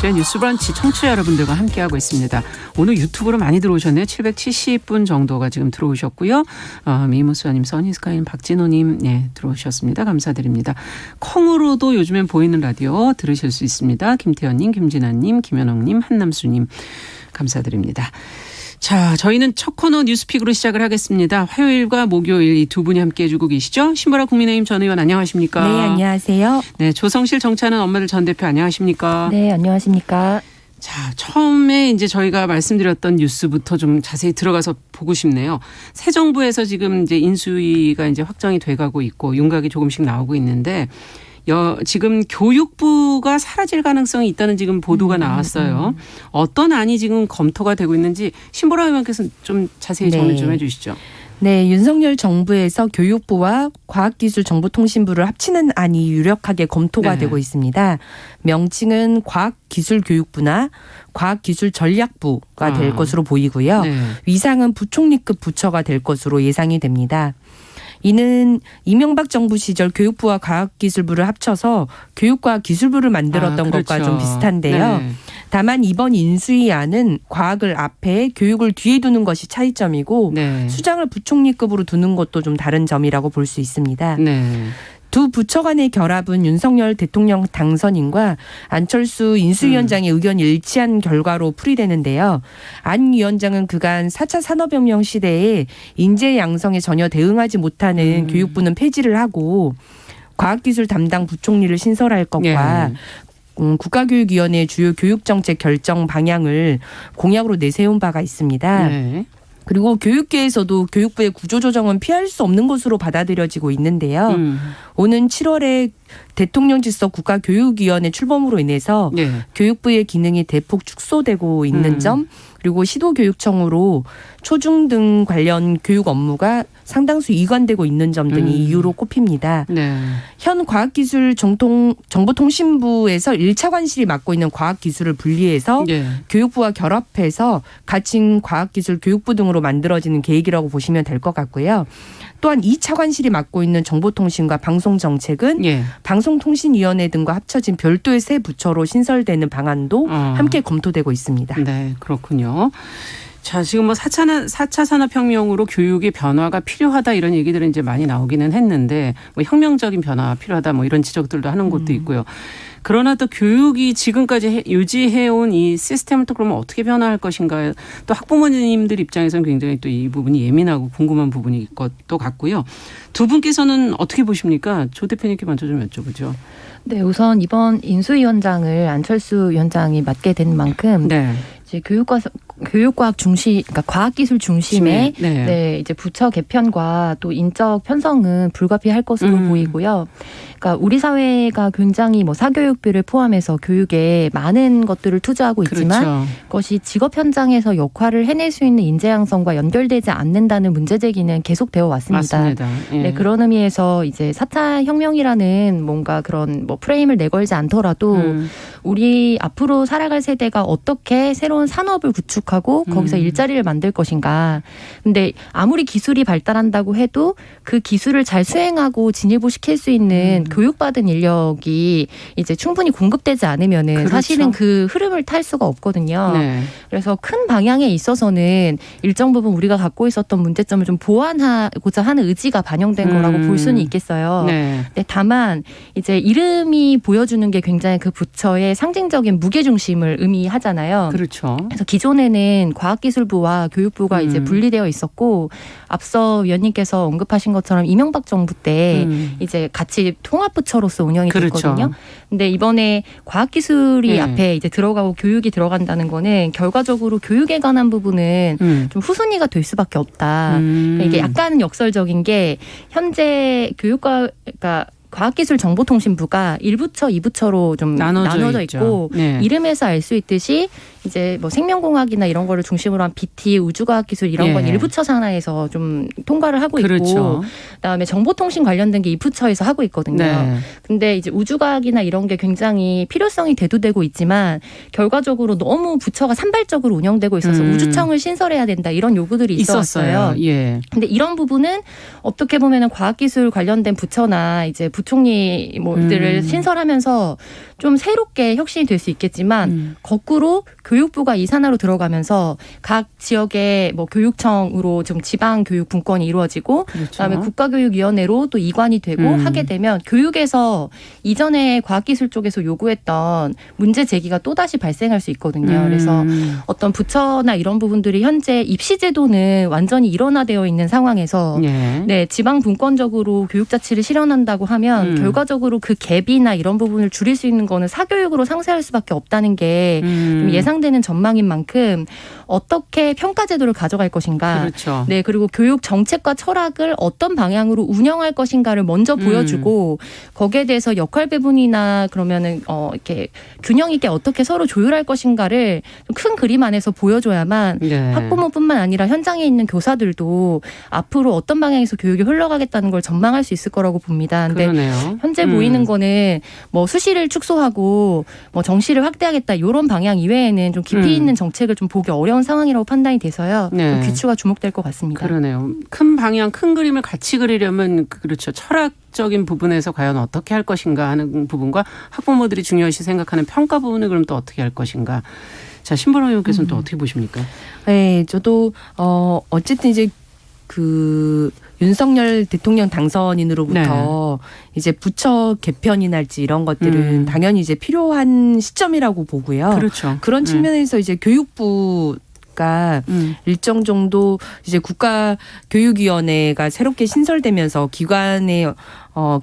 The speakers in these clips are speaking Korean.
김현철의 뉴스 브런치 청취자 여러분들과 함께하고 있습니다. 오늘 유튜브로 많이 들어오셨네요. 770분 정도가 지금 들어오셨고요. 미무수아님, 써니스카이님, 박진호님 들어오셨습니다. 감사드립니다. 콩으로도 요즘엔 보이는 라디오 들으실 수 있습니다. 김태현님, 김진아님, 김현옥님, 한남수님 감사드립니다. 자, 저희는 첫 코너 뉴스픽으로 시작을 하겠습니다. 화요일과 목요일 이 두 분이 함께해 주고 계시죠. 신보라 국민의힘 전 의원 안녕하십니까? 네, 안녕하세요. 네, 조성실 정치하는 엄마들 전 대표 안녕하십니까? 네, 안녕하십니까? 자, 처음에 이제 저희가 말씀드렸던 뉴스부터 좀 자세히 들어가서 보고 싶네요. 새 정부에서 지금 이제 인수위가 이제 확정이 돼가고 있고 윤곽이 조금씩 나오고 있는데 지금 교육부가 사라질 가능성이 있다는 지금 보도가 나왔어요. 어떤 안이 지금 검토가 되고 있는지 신보라 의원께서 좀 자세히 정리 좀 해 주시죠. 네, 윤석열 정부에서 교육부와 과학기술정보통신부를 합치는 안이 유력하게 검토가 되고 있습니다. 명칭은 과학기술교육부나 과학기술전략부가 될 것으로 보이고요. 위상은 부총리급 부처가 될 것으로 예상이 됩니다. 이는 이명박 정부 시절 교육부와 과학기술부를 합쳐서 교육과학기술부를 만들었던 것과 좀 비슷한데요. 다만 이번 인수위안은 과학을 앞에 교육을 뒤에 두는 것이 차이점이고 수장을 부총리급으로 두는 것도 좀 다른 점이라고 볼 수 있습니다. 두 부처 간의 결합은 윤석열 대통령 당선인과 안철수 인수위원장의 의견이 일치한 결과로 풀이되는데요. 안 위원장은 그간 4차 산업혁명 시대에 인재 양성에 전혀 대응하지 못하는 교육부는 폐지를 하고 과학기술 담당 부총리를 신설할 것과 국가교육위원회의 주요 교육정책 결정 방향을 공약으로 내세운 바가 있습니다. 그리고 교육계에서도 교육부의 구조조정은 피할 수 없는 것으로 받아들여지고 있는데요. 오는 7월에 대통령 직속 국가교육위원회 출범으로 인해서 교육부의 기능이 대폭 축소되고 있는 점, 그리고 시도교육청으로 초중등 관련 교육 업무가 상당수 이관되고 있는 점 등이 이유로 꼽힙니다. 현 과학기술정보통신부에서 1차 관실이 맡고 있는 과학기술을 분리해서 교육부와 결합해서 가칭 과학기술교육부 등으로 만들어지는 계획이라고 보시면 될 것 같고요. 또한 2차 관실이 맡고 있는 정보통신과 방송정책은 방송통신위원회 등과 합쳐진 별도의 새 부처로 신설되는 방안도 함께 검토되고 있습니다. 네, 그렇군요. 자, 지금 뭐 4차 산업혁명으로 교육의 변화가 필요하다 이런 얘기들은 이제 많이 나오기는 했는데 뭐 혁명적인 변화가 필요하다 뭐 이런 지적들도 하는 곳도 있고요. 그러나 또 교육이 지금까지 유지해온 이 시스템을 또 그러면 어떻게 변화할 것인가. 또 학부모님들 입장에서는 굉장히 또 이 부분이 예민하고 궁금한 부분이 것도 같고요. 두 분께서는 어떻게 보십니까? 조 대표님께 먼저 좀 여쭤보죠. 네, 우선 이번 인수위원장을 안철수 위원장이 맡게 된 만큼 이제 교육과학 중심, 그러니까 과학기술 중심의 이제 부처 개편과 또 인적 편성은 불가피할 것으로 보이고요. 그러니까 우리 사회가 굉장히 뭐 사교육비를 포함해서 교육에 많은 것들을 투자하고 있지만 그것이 직업 현장에서 역할을 해낼 수 있는 인재 양성과 연결되지 않는다는 문제 제기는 계속되어 왔습니다. 맞습니다. 네, 그런 의미에서 이제 4차 혁명이라는 뭔가 그런 뭐 프레임을 내걸지 않더라도 우리 앞으로 살아갈 세대가 어떻게 새로운 산업을 구축하고 거기서 일자리를 만들 것인가. 근데 아무리 기술이 발달한다고 해도 그 기술을 잘 수행하고 진일보시킬 수 있는 교육받은 인력이 이제 충분히 공급되지 않으면은 사실은 그 흐름을 탈 수가 없거든요. 그래서 큰 방향에 있어서는 일정 부분 우리가 갖고 있었던 문제점을 좀 보완하고자 하는 의지가 반영된 거라고 볼 수는 있겠어요. 근데 다만 이제 이름이 보여주는 게 굉장히 그 부처의 상징적인 무게중심을 의미하잖아요. 그래서 기존에는 과학기술부와 교육부가 이제 분리되어 있었고 앞서 위원님께서 언급하신 것처럼 이명박 정부 때 이제 같이 통합부처로서 운영이 됐거든요. 근데 이번에 과학기술이 앞에 이제 들어가고 교육이 들어간다는 거는 결과적으로 교육에 관한 부분은 좀 후순위가 될 수밖에 없다. 그러니까 이게 약간 역설적인 게 현재 그러니까 과학기술정보통신부가 1부처, 2부처로 좀 나눠져 있고 이름에서 알 수 있듯이 이제 뭐 생명공학이나 이런 거를 중심으로 한 BT, 우주과학기술 이런 건 예. 일부처 산하에서 좀 통과를 하고 있고 그렇죠. 그다음에 정보통신 관련된 게 이부처에서 하고 있거든요. 네. 근데 이제 우주과학이나 이런 게 굉장히 필요성이 대두되고 있지만 결과적으로 너무 부처가 산발적으로 운영되고 있어서 우주청을 신설해야 된다 이런 요구들이 있었어요. 예. 근데 이런 부분은 어떻게 보면은 과학기술 관련된 부처나 이제 부총리 뭐들을 신설하면서 좀 새롭게 혁신이 될 수 있겠지만 거꾸로 교육부가 이 산하로 들어가면서 각 지역의 뭐 교육청으로 좀 지방 교육 분권이 이루어지고 그렇죠. 그다음에 국가교육위원회로 또 이관이 되고 하게 되면 교육에서 이전에 과학기술 쪽에서 요구했던 문제 제기가 또다시 발생할 수 있거든요. 그래서 어떤 부처나 이런 부분들이 현재 입시 제도는 완전히 일원화되어 있는 상황에서 예. 네, 지방 분권적으로 교육자치를 실현한다고 하면 결과적으로 그 갭이나 이런 부분을 줄일 수 있는 거는 사교육으로 상쇄할 수밖에 없다는 게 좀 예상되는 전망인 만큼 어떻게 평가 제도를 가져갈 것인가. 그렇죠. 네, 그리고 교육 정책과 철학을 어떤 방향으로 운영할 것인가를 먼저 보여주고 거기에 대해서 역할 배분이나 그러면은 이렇게 균형 있게 어떻게 서로 조율할 것인가를 좀 큰 그림 안에서 보여줘야만 네. 학부모뿐만 아니라 현장에 있는 교사들도 앞으로 어떤 방향에서 교육이 흘러가겠다는 걸 전망할 수 있을 거라고 봅니다. 근데 그러네요. 현재 보이는 거는 뭐 수시를 축소하고 뭐 정시를 확대하겠다 이런 방향 이외에는 좀 깊이 있는 정책을 좀 보기 어려운 상황이라고 판단이 돼서요. 네. 좀 귀추가 주목될 것 같습니다. 그러네요. 큰 방향, 큰 그림을 같이 그리려면 그렇죠. 철학적인 부분에서 과연 어떻게 할 것인가 하는 부분과 학부모들이 중요시 생각하는 평가 부분을 그럼 또 어떻게 할 것인가. 자, 신보라 의원께서는 또 어떻게 보십니까? 네, 저도 어쨌든 이제 그 윤석열 대통령 당선인으로부터 이제 부처 개편이랄지 이런 것들은 당연히 이제 필요한 시점이라고 보고요. 그렇죠. 그런 측면에서 이제 교육부가 일정 정도 이제 국가교육위원회가 새롭게 신설되면서 기관의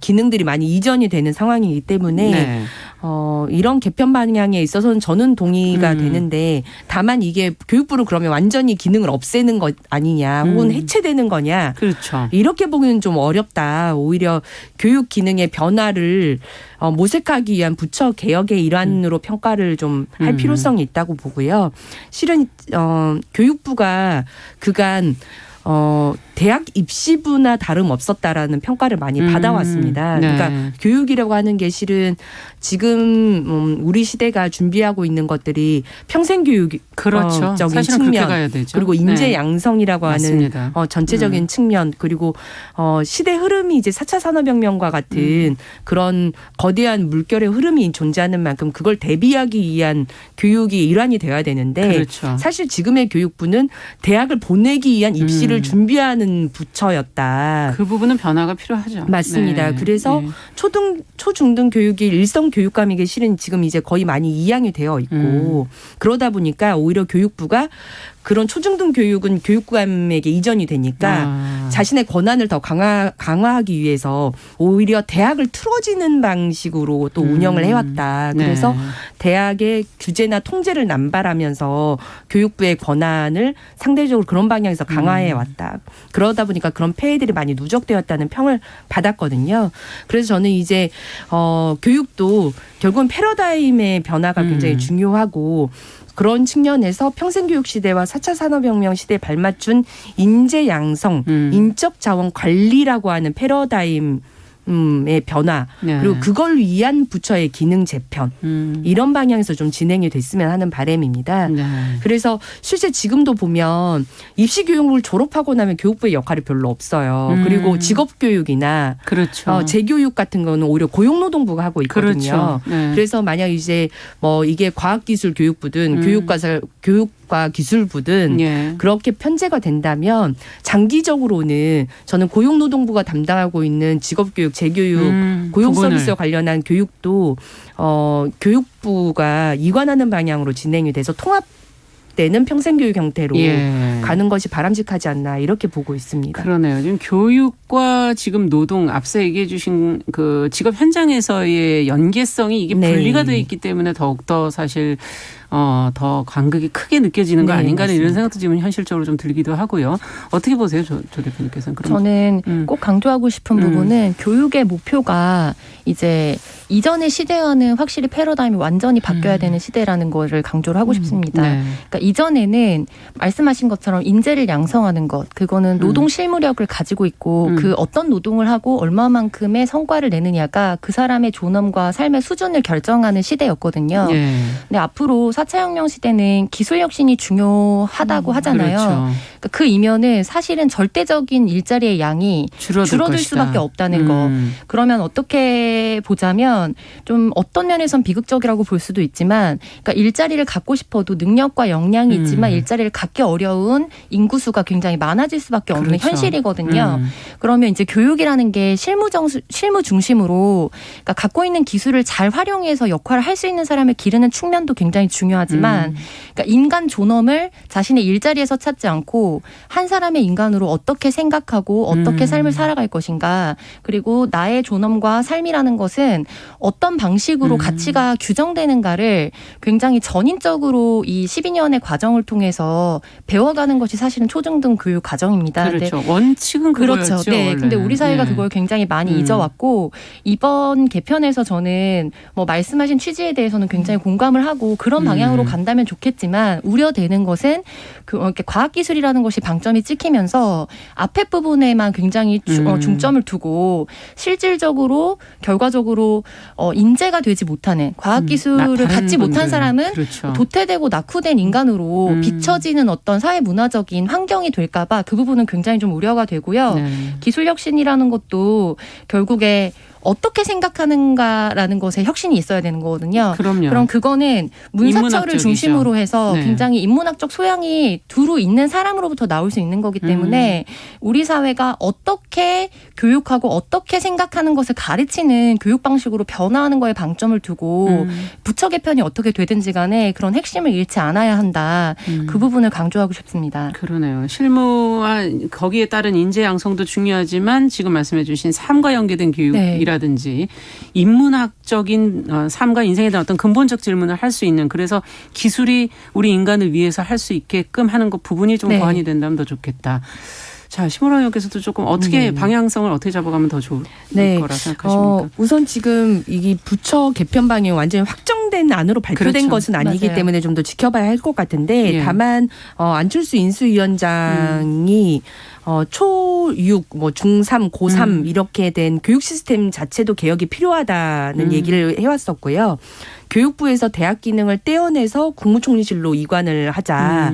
기능들이 많이 이전이 되는 상황이기 때문에 네. 이런 개편 방향에 있어서는 저는 동의가 되는데 다만 이게 교육부는 그러면 완전히 기능을 없애는 것 아니냐 혹은 해체되는 거냐 그렇죠. 이렇게 보기는 좀 어렵다. 오히려 교육 기능의 변화를 모색하기 위한 부처 개혁의 일환으로 평가를 좀 할 필요성이 있다고 보고요. 실은 교육부가 그간 대학 입시부나 다름없었다라는 평가를 많이 받아왔습니다. 네. 그러니까 교육이라고 하는 게 실은 지금 우리 시대가 준비하고 있는 것들이 평생교육 그렇죠. 적인 사실은 그렇게 측면 가야 되죠. 그리고 인재 네. 양성이라고 맞습니다. 하는 전체적인 측면 그리고 시대 흐름이 이제 4차 산업혁명과 같은 그런 거대한 물결의 흐름이 존재하는 만큼 그걸 대비하기 위한 교육이 일환이 되어야 되는데 그렇죠. 사실 지금의 교육부는 대학을 보내기 위한 입시를 준비하는 부처였다. 그 부분은 변화가 필요하죠. 맞습니다. 네. 그래서 네. 초중등 교육이 일성 교육감에게 실은 지금 이제 거의 많이 이양이 되어 있고 그러다 보니까 오히려 교육부가 그런 초중등 교육은 교육감에게 이전이 되니까 자신의 권한을 더 강화하기 위해서 오히려 대학을 틀어지는 방식으로 또 운영을 해왔다. 그래서 네. 대학의 규제나 통제를 남발하면서 교육부의 권한을 상대적으로 그런 방향에서 강화해 왔다. 그러다 보니까 그런 폐해들이 많이 누적되었다는 평을 받았거든요. 그래서 저는 이제 교육도 결국은 패러다임의 변화가 굉장히 중요하고 그런 측면에서 평생교육 시대와 4차 산업혁명 시대에 발맞춘 인재 양성, 인적 자원 관리라고 하는 패러다임의 변화 네. 그리고 그걸 위한 부처의 기능 재편 이런 방향에서 좀 진행이 됐으면 하는 바람입니다. 네. 그래서 실제 지금도 보면 입시교육을 졸업하고 나면 교육부의 역할이 별로 없어요. 그리고 직업교육이나 그렇죠. 재교육 같은 거는 오히려 고용노동부가 하고 있거든요. 그렇죠. 네. 그래서 만약 이제 뭐 이게 과학기술교육부든 교육과 기술부든 예. 그렇게 편제가 된다면 장기적으로는 저는 고용노동부가 담당하고 있는 직업교육, 재교육, 고용서비스와 관련한 교육도 교육부가 이관하는 방향으로 진행이 돼서 통합되는 평생교육 형태로 가는 것이 바람직하지 않나 이렇게 보고 있습니다. 그러네요. 지금 교육과 지금 노동 앞서 얘기해 주신 그 직업 현장에서의 연계성이 이게 네. 분리가 돼 있기 때문에 더욱더 사실 더 간극이 크게 느껴지는 거 네, 아닌가 하는 이런 맞습니다. 생각도 지금 현실적으로 좀 들기도 하고요. 어떻게 보세요, 조 대표님께서는? 그럼 저는 꼭 강조하고 싶은 부분은 교육의 목표가 이제 이전의 시대와는 확실히 패러다임이 완전히 바뀌어야 되는 시대라는 거를 강조를 하고 싶습니다. 네. 그러니까 이전에는 말씀하신 것처럼 인재를 양성하는 것, 그거는 노동 실무력을 가지고 있고 그 어떤 노동을 하고 얼마만큼의 성과를 내느냐가 그 사람의 존엄과 삶의 수준을 결정하는 시대였거든요. 예. 근데 앞으로 4차 혁명 시대는 기술 혁신이 중요하다고 하잖아요. 그렇죠. 그러니까 그 이면은 사실은 절대적인 일자리의 양이 줄어들 것이다. 수밖에 없다는 거. 그러면 어떻게 보자면 좀 어떤 면에선 비극적이라고 볼 수도 있지만, 그러니까 일자리를 갖고 싶어도 능력과 역량이 있지만 일자리를 갖기 어려운 인구수가 굉장히 많아질 수밖에 없는 그렇죠. 현실이거든요. 그러면 이제 교육이라는 게 실무 중심으로, 그러니까 갖고 있는 기술을 잘 활용해서 역할을 할 수 있는 사람을 기르는 측면도 굉장히 중요하지만, 그러니까 인간 존엄을 자신의 일자리에서 찾지 않고 한 사람의 인간으로 어떻게 생각하고 어떻게 삶을 살아갈 것인가, 그리고 나의 존엄과 삶이라는 것은 어떤 방식으로 가치가 규정되는가를 굉장히 전인적으로 이 12년의 과정을 통해서 배워가는 것이 사실은 초중등 교육 과정입니다. 그렇죠. 원칙은 그거였죠. 그렇죠. 네. 근데 우리 사회가 네. 그걸 굉장히 많이 잊어왔고, 이번 개편에서 저는 뭐 말씀하신 취지에 대해서는 굉장히 공감을 하고 그런 방향으로 간다면 좋겠지만, 우려되는 것은 이렇게 과학기술이라는 것이 방점이 찍히면서 앞에 부분에만 굉장히 중점을 두고 실질적으로 결과적으로 인재가 되지 못하는 과학기술을 갖지 못한 사람은 그렇죠. 도태되고 낙후된 인간으로 비춰지는 어떤 사회 문화적인 환경이 될까봐 그 부분은 굉장히 좀 우려가 되고요. 네. 기술 혁신이라는 것도 결국에 어떻게 생각하는가라는 것에 혁신이 있어야 되는 거거든요. 그럼요. 그럼 그거는 문사철을 인문학적이죠. 중심으로 해서 네. 굉장히 인문학적 소양이 두루 있는 사람으로부터 나올 수 있는 거기 때문에 우리 사회가 어떻게 교육하고 어떻게 생각하는 것을 가르치는 교육 방식으로 변화하는 거에 방점을 두고 부처 개편이 어떻게 되든지 간에 그런 핵심을 잃지 않아야 한다. 그 부분을 강조하고 싶습니다. 그러네요. 실무와 거기에 따른 인재 양성도 중요하지만 지금 말씀해 주신 삶과 연계된 교육이라든지 인문학적인 삶과 인생에 대한 어떤 근본적 질문을 할 수 있는, 그래서 기술이 우리 인간을 위해서 할 수 있게끔 하는 것 부분이 좀 보완이 된다면 더 좋겠다. 자, 심호라 의원께서도 조금 어떻게 방향성을 어떻게 잡아가면 더 좋을 거라 생각하십니까? 우선 지금 이 부처 개편 방향이 완전히 확정된 안으로 발표된 그렇죠. 것은 아니기 맞아요. 때문에 좀 더 지켜봐야 할 것 같은데, 예. 다만 안철수 인수위원장이 초6, 뭐 중3, 고3 이렇게 된 교육 시스템 자체도 개혁이 필요하다는 얘기를 해왔었고요. 교육부에서 대학 기능을 떼어내서 국무총리실로 이관을 하자.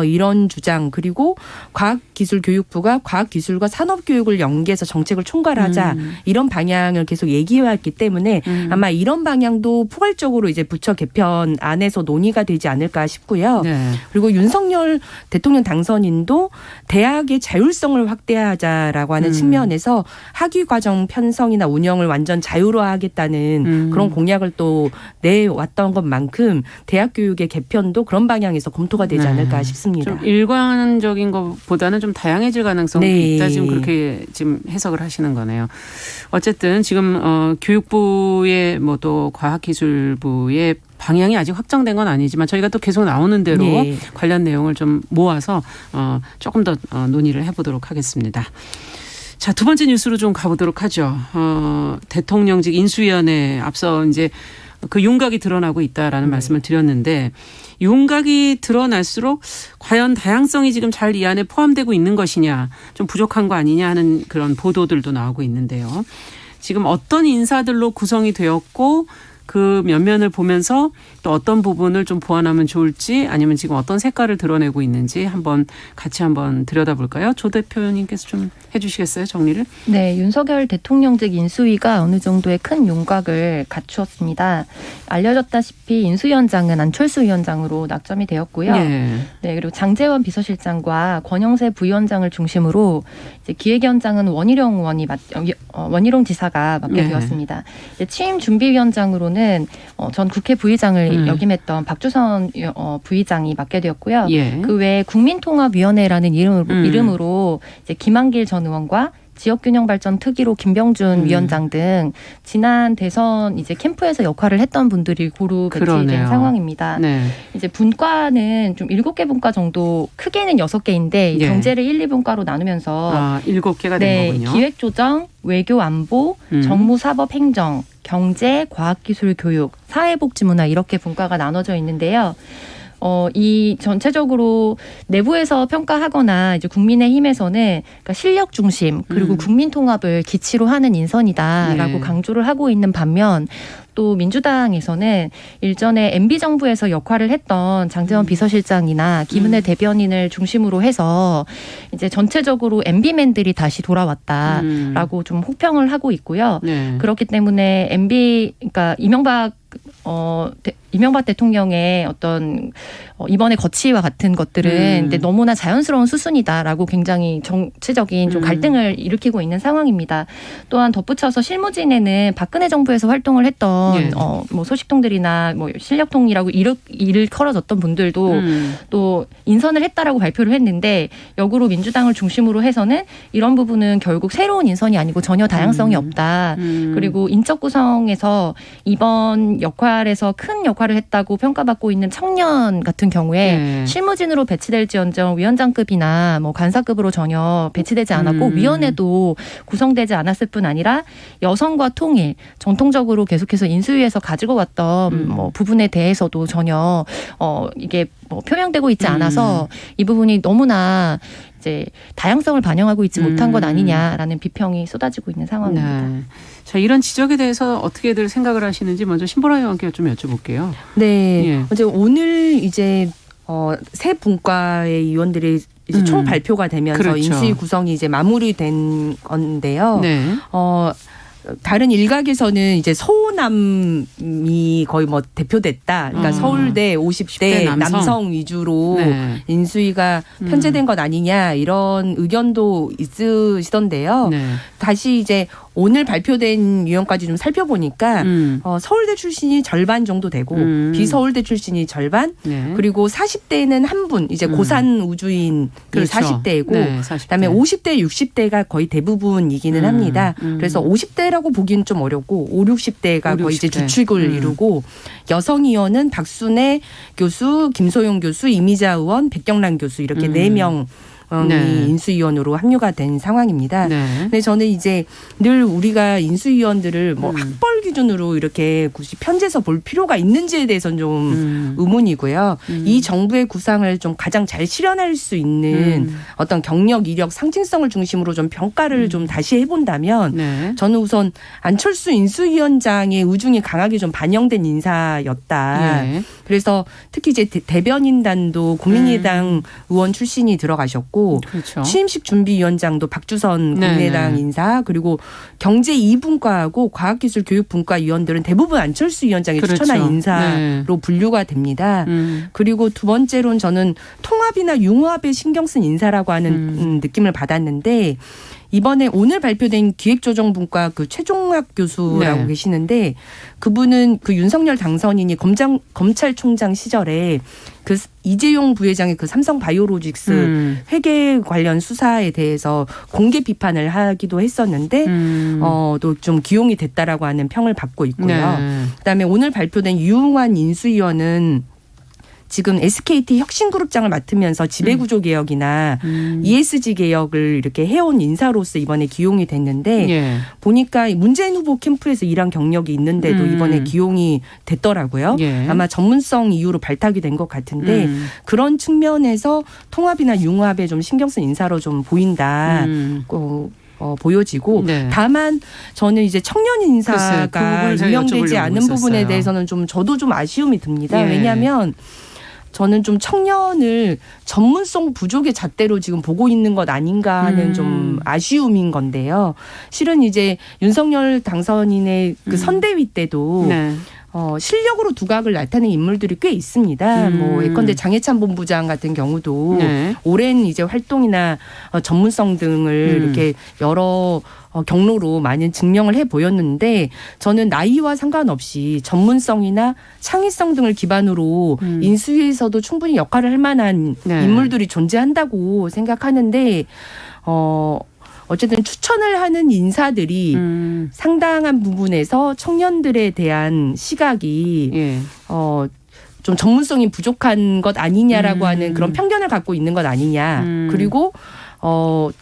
이런 주장, 그리고 과학기술교육부가 과학기술과 산업교육을 연계해서 정책을 총괄하자, 이런 방향을 계속 얘기해왔기 때문에 아마 이런 방향도 포괄적으로 이제 부처 개편 안에서 논의가 되지 않을까 싶고요. 네. 그리고 윤석열 대통령 당선인도 대학의 자율성을 확대하자라고 하는 측면에서 학위과정 편성이나 운영을 완전 자유화하겠다는 그런 공약을 또 내왔던 것만큼 대학 교육의 개편도 그런 방향에서 검토가 되지 않을까 싶습니다. 좀 일관적인 것보다는 좀 다양해질 가능성이 있다. 지금 그렇게 지금 해석을 하시는 거네요. 어쨌든 지금 교육부의 뭐 또 과학기술부의 방향이 아직 확정된 건 아니지만 저희가 또 계속 나오는 대로 관련 내용을 좀 모아서 조금 더 논의를 해보도록 하겠습니다. 자, 두 번째 뉴스로 좀 가보도록 하죠. 대통령직 인수위원회 앞서 이제 그 윤곽이 드러나고 있다라는 말씀을 드렸는데, 윤곽이 드러날수록 과연 다양성이 지금 잘 이 안에 포함되고 있는 것이냐, 좀 부족한 거 아니냐 하는 그런 보도들도 나오고 있는데요. 지금 어떤 인사들로 구성이 되었고 그 면면을 보면서 또 어떤 부분을 좀 보완하면 좋을지, 아니면 지금 어떤 색깔을 드러내고 있는지 같이 한번 들여다볼까요? 조 대표님께서 좀 해주시겠어요, 정리를? 네, 윤석열 대통령직 인수위가 어느 정도의 큰 윤곽을 갖추었습니다. 알려졌다시피 인수위원장은 안철수 위원장으로 낙점이 되었고요. 네. 네, 그리고 장제원 비서실장과 권영세 부위원장을 중심으로 이제 기획위원장은 원희룡 지사가 맡게 되었습니다. 이제 취임 준비위원장으로는 전 국회 부의장을 역임했던 박주선 부의장이 맡게 되었고요. 그 외에 국민통합위원회라는 이름으로 이제 김한길 전 의원과 지역균형발전 특위로 김병준 위원장 등 지난 대선 이제 캠프에서 역할을 했던 분들이 고루 배치된 그러네요. 상황입니다. 네. 이제 분과는 좀 7개 분과 정도, 크게는 6개인데 예. 경제를 1, 2분과로 나누면서 7개가 된 네, 거군요. 기획조정, 외교안보, 정무사법행정, 경제, 과학기술, 교육, 사회복지문화 이렇게 분과가 나눠져 있는데요. 이 전체적으로 내부에서 평가하거나 이제 국민의힘에서는 그러니까 실력 중심 그리고 국민 통합을 기치로 하는 인선이다라고 네. 강조를 하고 있는 반면 또 민주당에서는 일전에 MB 정부에서 역할을 했던 장제원 비서실장이나 김은혜 대변인을 중심으로 해서 이제 전체적으로 MB맨들이 다시 돌아왔다라고 좀 혹평을 하고 있고요. 네. 그렇기 때문에 그러니까 이명박 대통령의 어떤 이번에 거치와 같은 것들은 근데 너무나 자연스러운 수순이다라고 굉장히 정치적인 좀 갈등을 일으키고 있는 상황입니다. 또한 덧붙여서 실무진에는 박근혜 정부에서 활동을 했던 예. 뭐 소식통들이나 뭐 실력통이라고 일컬어졌던 분들도 또 인선을 했다라고 발표를 했는데 역으로 민주당을 중심으로 해서는 이런 부분은 결국 새로운 인선이 아니고 전혀 다양성이 없다. 그리고 인적 구성에서 이번 역할에서 큰 역할을 했다고 평가받고 있는 청년 같은 경우에 네. 실무진으로 배치될지언정 위원장급이나 뭐 간사급으로 전혀 배치되지 않았고 위원회도 구성되지 않았을 뿐 아니라 여성과 통일, 전통적으로 계속해서 인수위에서 가지고 왔던 뭐 부분에 대해서도 전혀 이게 뭐 표명되고 있지 않아서 이 부분이 너무나 이제 다양성을 반영하고 있지 못한 것 아니냐라는 비평이 쏟아지고 있는 상황입니다. 네. 자, 이런 지적에 대해서 어떻게들 생각을 하시는지 먼저 신보라 의원께 좀 여쭤볼게요. 네. 예. 이제 오늘 이제 새 분과의 위원들이 이제 총 발표가 되면서 그렇죠. 인수위 구성이 이제 마무리된 건데요. 네. 다른 일각에서는 이제 서호남이 거의 뭐 대표됐다. 그러니까 서울대 50대 남성 위주로 네. 인수위가 편제된 것 아니냐 이런 의견도 있으시던데요. 네. 다시 이제 오늘 발표된 유형까지 좀 살펴보니까 서울대 출신이 절반 정도 되고 비서울대 출신이 절반 네. 그리고 40대는 한 분 이제 고산 우주인 그렇죠. 40대고 네, 40대. 그다음에 50대 60대가 거의 대부분이기는 합니다. 그래서 50대라고 보기는 좀 어렵고 5, 60대가 5, 거의 이제 60대. 주축을 이루고 여성 의원은 박순애 교수, 김소영 교수, 이미자 의원, 백경란 교수 이렇게 4명 네. 인수위원으로 합류가 된 상황입니다. 네. 근데 저는 이제 늘 우리가 인수위원들을 뭐 학벌 기준으로 이렇게 굳이 편제해서 볼 필요가 있는지에 대해서는 좀 의문이고요. 이 정부의 구상을 좀 가장 잘 실현할 수 있는 어떤 경력, 이력, 상징성을 중심으로 좀 평가를 좀 다시 해본다면 네. 저는 우선 안철수 인수위원장의 의중이 강하게 좀 반영된 인사였다. 예. 그래서 특히 이제 대변인단도 국민의당 의원 출신이 들어가셨고 그렇죠. 취임식 준비위원장도 박주선 네네. 국민의당 인사 그리고 경제 2분과하고 과학기술교육분과 위원들은 대부분 안철수 위원장이 그렇죠. 추천한 인사로 네. 분류가 됩니다. 그리고 두 번째로는 저는 통합이나 융합에 신경 쓴 인사라고 하는 느낌을 받았는데 이번에 오늘 발표된 기획조정분과 그 최종학 교수라고 네. 계시는데 그분은 그 윤석열 당선인이 검찰총장 시절에 그 이재용 부회장의 그 삼성 바이오로직스 회계 관련 수사에 대해서 공개 비판을 하기도 했었는데 또 좀 기용이 됐다라고 하는 평을 받고 있고요. 네. 그다음에 오늘 발표된 유흥환 인수위원은 지금 SKT 혁신그룹장을 맡으면서 지배구조 개혁이나 ESG 개혁을 이렇게 해온 인사로서 이번에 기용이 됐는데 예. 보니까 문재인 후보 캠프에서 일한 경력이 있는데도 이번에 기용이 됐더라고요. 예. 아마 전문성 이유로 발탁이 된 것 같은데 그런 측면에서 통합이나 융합에 좀 신경 쓴 인사로 좀 보인다. 보여지고 네. 다만 저는 이제 청년 인사가 그 부분을 제가 임명되지 여쭤보려고 않은 했었어요. 부분에 대해서는 좀 저도 좀 아쉬움이 듭니다. 예. 왜냐하면 저는 좀 청년을 전문성 부족의 잣대로 지금 보고 있는 것 아닌가 하는 좀 아쉬움인 건데요. 실은 이제 윤석열 당선인의 그 선대위 때도 네. 실력으로 두각을 나타낸 인물들이 꽤 있습니다. 뭐 예컨대 장해찬 본부장 같은 경우도 네. 오랜 이제 활동이나 전문성 등을 이렇게 여러 경로로 많이 증명을 해 보였는데 저는 나이와 상관없이 전문성이나 창의성 등을 기반으로 인수위에서도 충분히 역할을 할 만한 네. 인물들이 존재한다고 생각하는데 어쨌든 추천을 하는 인사들이 상당한 부분에서 청년들에 대한 시각이 예. 좀 전문성이 부족한 것 아니냐라고 하는 그런 편견을 갖고 있는 것 아니냐. 그리고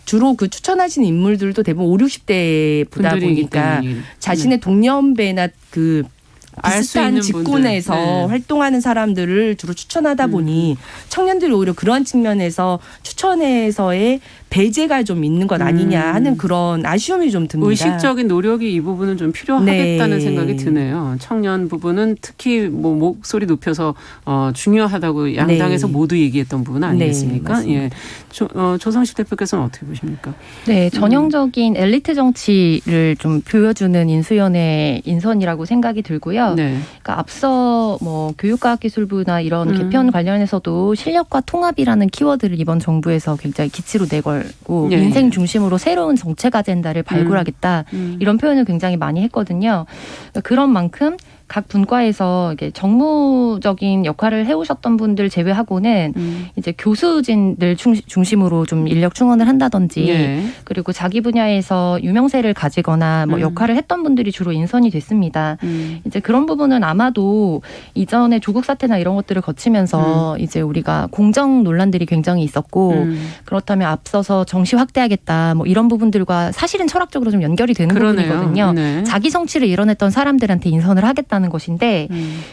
주로 그 추천하신 인물들도 대부분 5, 60대보다 보니까 자신의 동년배나 그 알 수 비슷한 있는 직군에서 분들. 활동하는 사람들을 주로 추천하다 보니 청년들이 오히려 그런 측면에서 추천에서의 배제가 좀 있는 것 아니냐 하는 그런 아쉬움이 좀 듭니다. 의식적인 노력이 이 부분은 좀 필요하겠다는 네. 생각이 드네요. 청년 부분은 특히 뭐 목소리 높여서 중요하다고 양당에서 네. 모두 얘기했던 부분 아니겠습니까? 네, 예. 조성식 대표께서는 어떻게 보십니까? 네, 전형적인 엘리트 정치를 좀 보여주는 인수위원회 인선이라고 생각이 들고요. 네. 그러니까 앞서 뭐 교육과학기술부나 이런 개편 관련해서도 실력과 통합이라는 키워드를 이번 정부에서 굉장히 기치로 내걸고 예. 민생 중심으로 새로운 정책 아젠다를 발굴하겠다 이런 표현을 굉장히 많이 했거든요. 그러니까 그런 만큼 각 분과에서 이게 정무적인 역할을 해오셨던 분들 제외하고는 이제 교수진들 중심으로 좀 인력 충원을 한다든지 예. 그리고 자기 분야에서 유명세를 가지거나 뭐 역할을 했던 분들이 주로 인선이 됐습니다. 이제 그런 부분은 아마도 이전에 조국 사태나 이런 것들을 거치면서 이제 우리가 공정 논란들이 굉장히 있었고 그렇다면 앞서서 정시 확대하겠다 뭐 이런 부분들과 사실은 철학적으로 좀 연결이 되는 그러네요. 부분이거든요. 네. 자기 성취를 이뤄냈던 사람들한테 인선을 하겠다는 것인데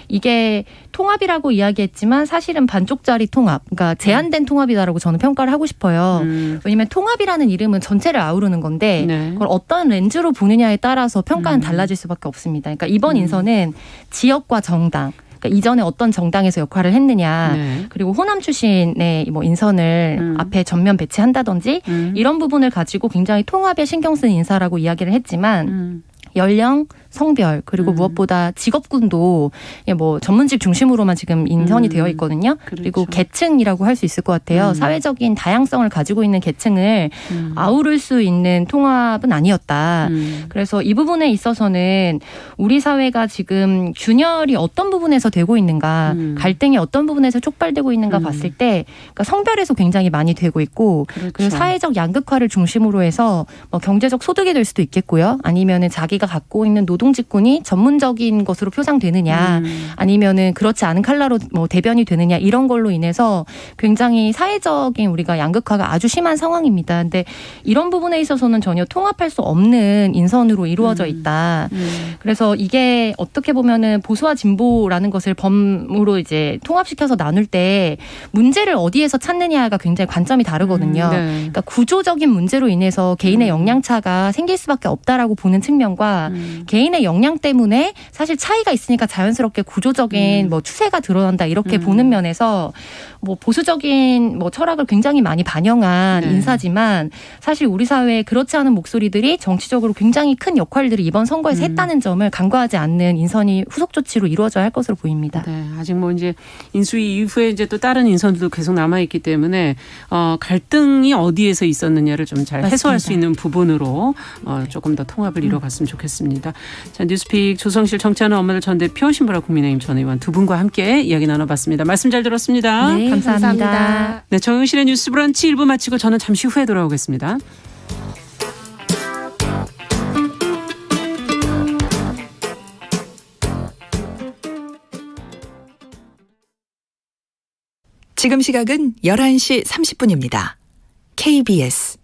이게 통합이라고 이야기했지만 사실은 반쪽짜리 통합, 그러니까 제한된 통합이다라고 저는 평가를 하고 싶어요. 왜냐하면 통합이라는 이름은 전체를 아우르는 건데 네. 그걸 어떤 렌즈로 보느냐에 따라서 평가는 달라질 수밖에 없습니다. 그러니까 이번 인선은 지역과 정당, 그러니까 이전에 어떤 정당에서 역할을 했느냐, 네. 그리고 호남 출신의 뭐 인선을 앞에 전면 배치한다든지 이런 부분을 가지고 굉장히 통합에 신경 쓴 인사라고 이야기를 했지만 연령, 성별 그리고 무엇보다 직업군도 뭐 전문직 중심으로만 지금 인선이 되어 있거든요. 그리고 그렇죠. 계층이라고 할 수 있을 것 같아요. 사회적인 다양성을 가지고 있는 계층을 아우를 수 있는 통합은 아니었다. 그래서 이 부분에 있어서는 우리 사회가 지금 균열이 어떤 부분에서 되고 있는가, 갈등이 어떤 부분에서 촉발되고 있는가 봤을 때 그러니까 성별에서 굉장히 많이 되고 있고 그렇죠. 그리고 사회적 양극화를 중심으로 해서 뭐 경제적 소득이 될 수도 있겠고요. 아니면은 자기가 갖고 있는 노동직군이 전문적인 것으로 표상되느냐 아니면은 그렇지 않은 칼라로 뭐 대변이 되느냐 이런 걸로 인해서 굉장히 사회적인 우리가 양극화가 아주 심한 상황입니다. 근데 이런 부분에 있어서는 전혀 통합할 수 없는 인선으로 이루어져 있다. 그래서 이게 어떻게 보면은 보수와 진보라는 것을 범으로 이제 통합시켜서 나눌 때 문제를 어디에서 찾느냐가 굉장히 관점이 다르거든요. 네. 그러니까 구조적인 문제로 인해서 개인의 역량차가 생길 수밖에 없다라고 보는 측면과 개인의 역량 때문에 사실 차이가 있으니까 자연스럽게 구조적인 뭐 추세가 드러난다 이렇게 보는 면에서 뭐 보수적인 뭐 철학을 굉장히 많이 반영한 네. 인사지만 사실 우리 사회에 그렇지 않은 목소리들이 정치적으로 굉장히 큰 역할들을 이번 선거에서 했다는 점을 간과하지 않는 인선이 후속 조치로 이루어져야 할 것으로 보입니다. 네, 아직 뭐 이제 인수위 이후에 이제 또 다른 인선들도 계속 남아 있기 때문에 갈등이 어디에서 있었느냐를 좀 잘 해소할 수 있는 부분으로 조금 더 통합을 이뤄갔으면 좋겠습니다. 자, 뉴스픽 조성실 정치하는 엄마들 전 대표, 신보라 국민의힘 전 의원 두 분과 함께 이야기 나눠봤습니다. 말씀 잘 들었습니다. 네, 감사합니다. 네, 정영실의 뉴스 브런치 1부 마치고 저는 잠시 후에 돌아오겠습니다. 지금 시각은 11시 30분입니다. KBS